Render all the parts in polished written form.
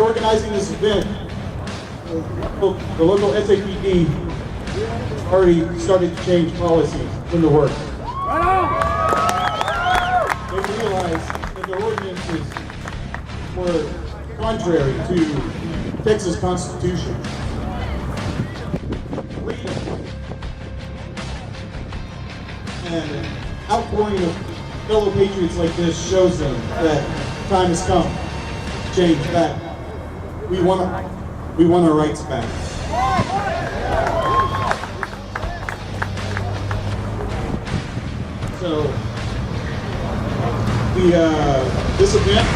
organizing this event, the local SAPD already started to change policies in the work. They realized that their ordinances were contrary to Texas Constitution. And an outpouring of fellow patriots like this shows them that time has come to change that. We want our rights back. So this event,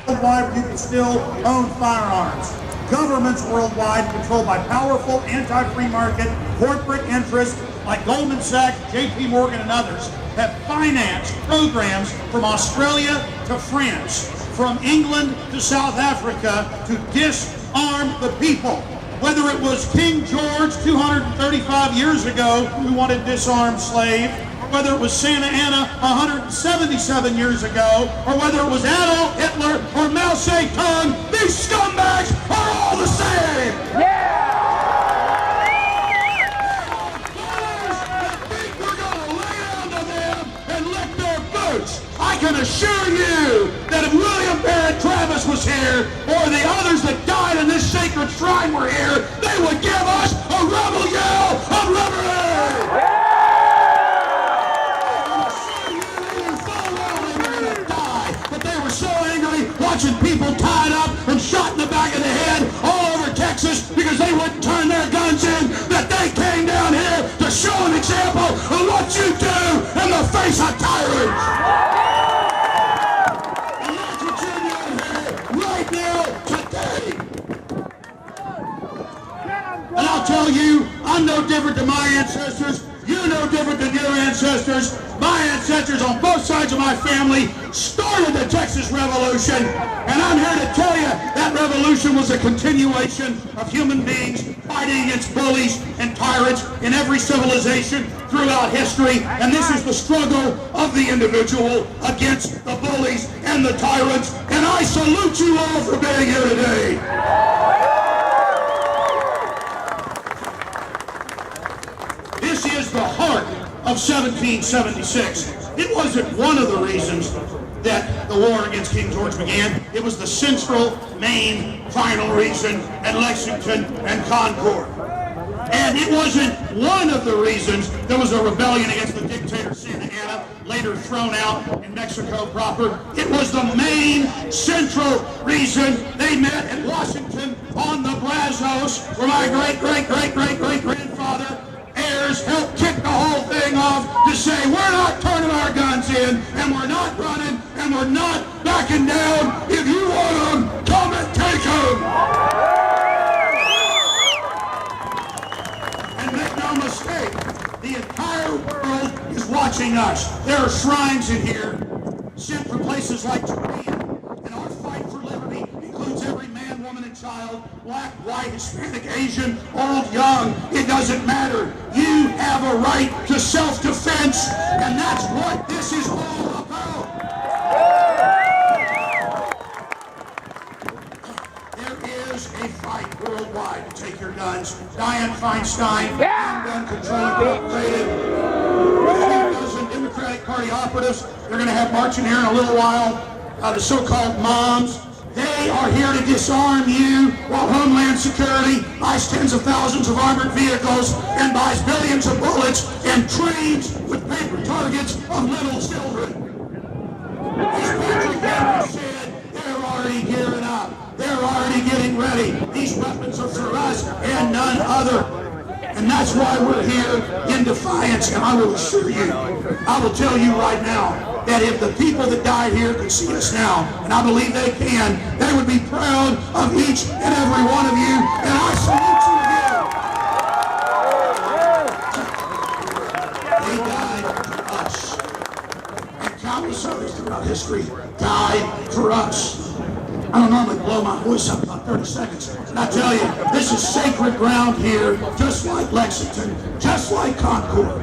worldwide, you can still own firearms. Governments worldwide controlled by powerful anti-free market corporate interests like Goldman Sachs, JP Morgan, and others have financed programs from Australia to France, from England to South Africa to disarm the people. Whether it was King George 235 years ago who wanted to disarm slaves, or whether it was Santa Anna 177 years ago, or whether it was Adolf Hitler or Mao Zedong, these scumbags are all the same! Yeah! I can assure you that if William Barrett Travis was here, or the others that died in this sacred shrine were here, they would give us a rebel yell of liberty! But they were so angry watching people tied up and shot in the back of the head all over Texas because they wouldn't turn their guns in, that they came down here to show an example of what you do in the face of tyrants! And I'll tell you, I'm no different than my ancestors. You're no different than your ancestors. My ancestors on both sides of my family started the Texas Revolution. And I'm here to tell you that revolution was a continuation of human beings fighting against bullies and tyrants in every civilization throughout history. And this is the struggle of the individual against the bullies and the tyrants. And I salute you all for being here today. This is the heart of 1776. It wasn't one of the reasons that the war against King George began. It was the central, main, final reason at Lexington and Concord. And it wasn't one of the reasons there was a rebellion against the dictator Santa Anna, later thrown out in Mexico proper. It was the main, central reason they met at Washington on the Brazos, where my great-great-great-great-great-grandfather heirs helped kick the whole thing off to say, we're not turning our guns in, and we're not running, and we're not backing down. If you want them, come and take them. And make no mistake, the entire world is watching us. There are shrines in here sent from places like Japan, and our fight for liberty includes every man, woman, and child, black, white, Hispanic, Asian, old, young. It doesn't matter. You have a right to self-defense, and that's what this is all about. There is a fight worldwide to take your guns. Dianne Feinstein, Gun Control Incorporated, a dozen Democratic Party operatives. They're going to have marching here in a little while. The so-called moms. They are here to disarm you while Homeland Security buys tens of thousands of armored vehicles and buys billions of bullets and trains with paper targets of little children. As Patrick Henry said, they're already gearing up. They're already getting ready. These weapons are for us and none other. And that's why we're here in defiance. And I will assure you, I will tell you right now, that if the people that died here could see us now, and I believe they can, they would be proud of each and every one of you, and I salute you again. They died for us, and countless others throughout history died for us. I don't normally blow my voice up about 30 seconds. And I tell you, this is sacred ground here, just like Lexington, just like Concord.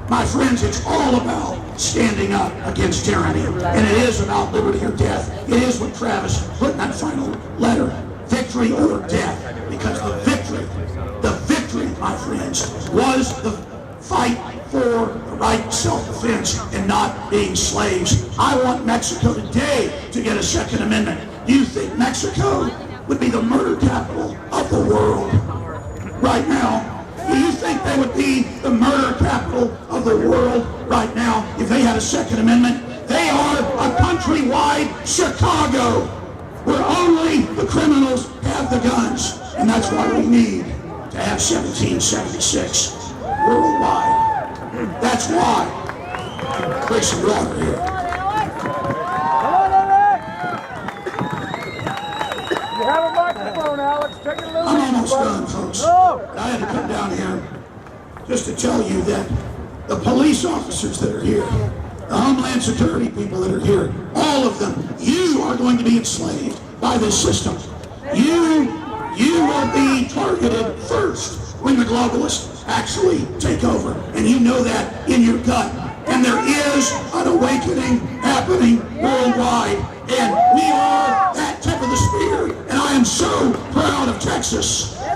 My friends, it's all about standing up against tyranny. And it is about liberty or death. It is what Travis put in that final letter. Victory or death. Because the victory, my friends, was the fight for the right to self-defense and not being slaves. I want Mexico today to get a Second Amendment. Do you think Mexico would be the murder capital of the world right now? Do you think they would be the murder capital of the world right now if they had a Second Amendment? They are a countrywide Chicago where only the criminals have the guns. And that's why we need to have 1776 worldwide. That's why. Drink some water here. You have a microphone, Alex. Take it a little I'm almost done, folks. No. I had to come down here just to tell you that the police officers that are here, the Homeland Security people that are here, all of them, you are going to be enslaved by this system. You will be targeted first when the globalists actually take over. And you know that in your gut. And there is an awakening happening worldwide. And we are that tip of the spear. And I am so proud of Texas. We will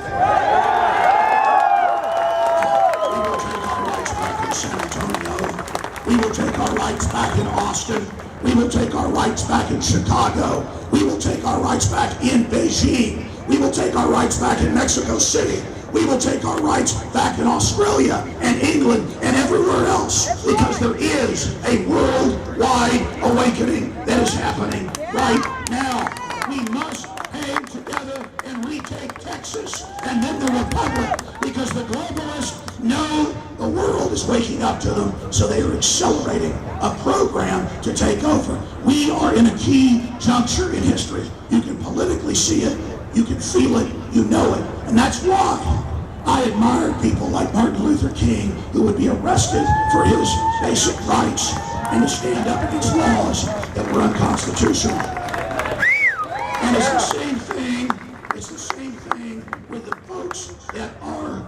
take our rights back in San Antonio. We will take our rights back in Austin. We will take our rights back in Chicago. We will take our rights back in Beijing. We will take our rights back in Mexico City. We will take our rights back in Australia and England and everywhere else, because there is a worldwide awakening that is happening right now. We must hang together and retake Texas and then the Republic, because the globalists know the world is waking up to them, so they are accelerating a program to take over. We are in a key juncture in history. You can politically see it, you can feel it, you know it, and that's why I admired people like Martin Luther King, who would be arrested for his basic rights and to stand up against laws that were unconstitutional. And it's the same thing with the folks that are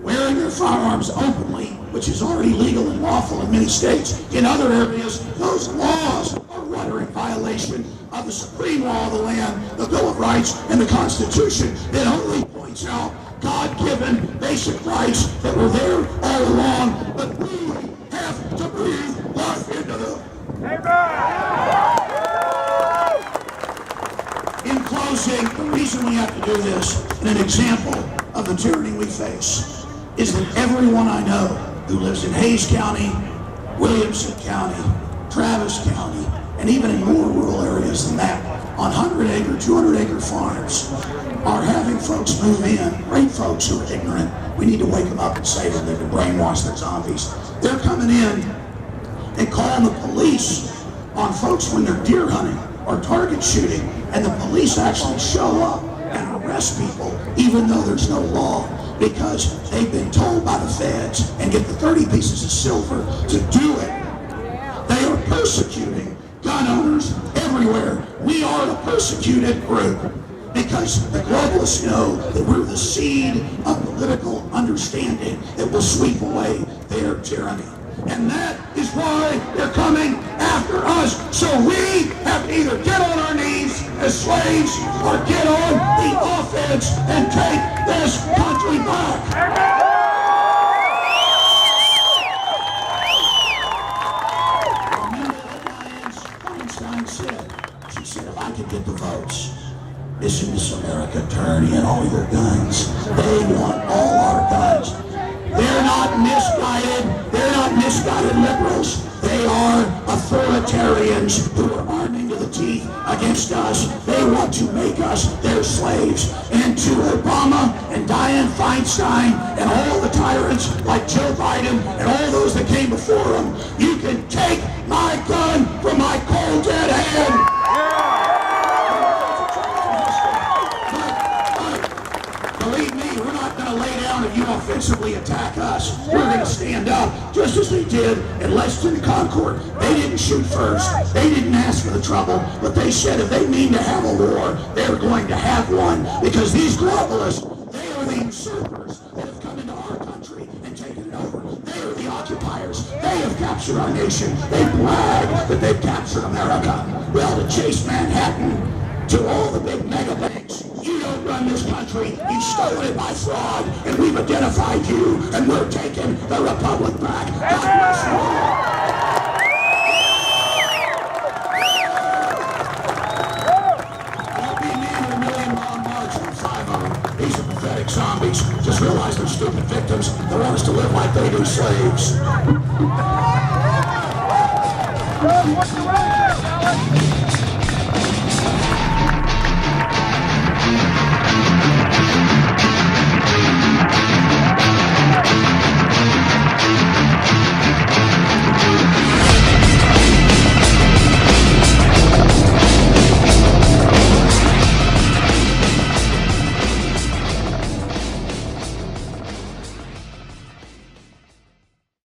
wearing their firearms openly, which is already legal and lawful in many states. In other areas, those laws are what are in violation of the supreme law of the land, the Bill of Rights, and the Constitution. It only points out God-given basic rights that were there all along, but we have to breathe life into them. In closing, the reason we have to do this, and an example of the tyranny we face, is that everyone I know who lives in Hayes County, Williamson County, Travis County, and even in more rural areas than that, on 100-acre, 200-acre farms, are having folks move in, great folks who are ignorant. We need to wake them up and save them. They've been brainwashed, they're zombies. They're coming in and calling the police on folks when they're deer hunting or target shooting, and the police actually show up and arrest people even though there's no law, because they've been told by the feds and get the 30 pieces of silver to do it. They are persecuting gun owners everywhere. We are a persecuted group because the globalists know that we're the seed of political understanding that will sweep away their tyranny. And that is why they're coming after us. So we have to either get on our knees as slaves or get on the offense and take this country back. Remember what Diane Feinstein said? She said, if I could get the votes, isn't this America tyranny and all your guns? They want all our guns. They're not misguided. They're not misguided liberals. They are authoritarians who are arming to the teeth against us. They want to make us their slaves. And to Obama and Diane Feinstein and all the tyrants like Joe Biden and all those that came before them, you can take my gun from my cold dead hand. Believe me, we're not going to lay down if you offensively attack us. We're going to stand up, just as they did in Lexington and Concord. They didn't shoot first. They didn't ask for the trouble, but they said if they mean to have a war, they're going to have one, because these globalists, they are the usurpers that have come into our country and taken it over. They are the occupiers. They have captured our nation. They brag that they've captured America. Well, to chase Manhattan, to all the big mega banks, you don't run this country. You've stolen it by fraud, and we've identified you, and we're taking the republic back. God bless you all. Won't be me with a million-mile march and 5 of them. These are pathetic zombies. Just realize they're stupid victims that want us to live like they do slaves. What's the right, Alex?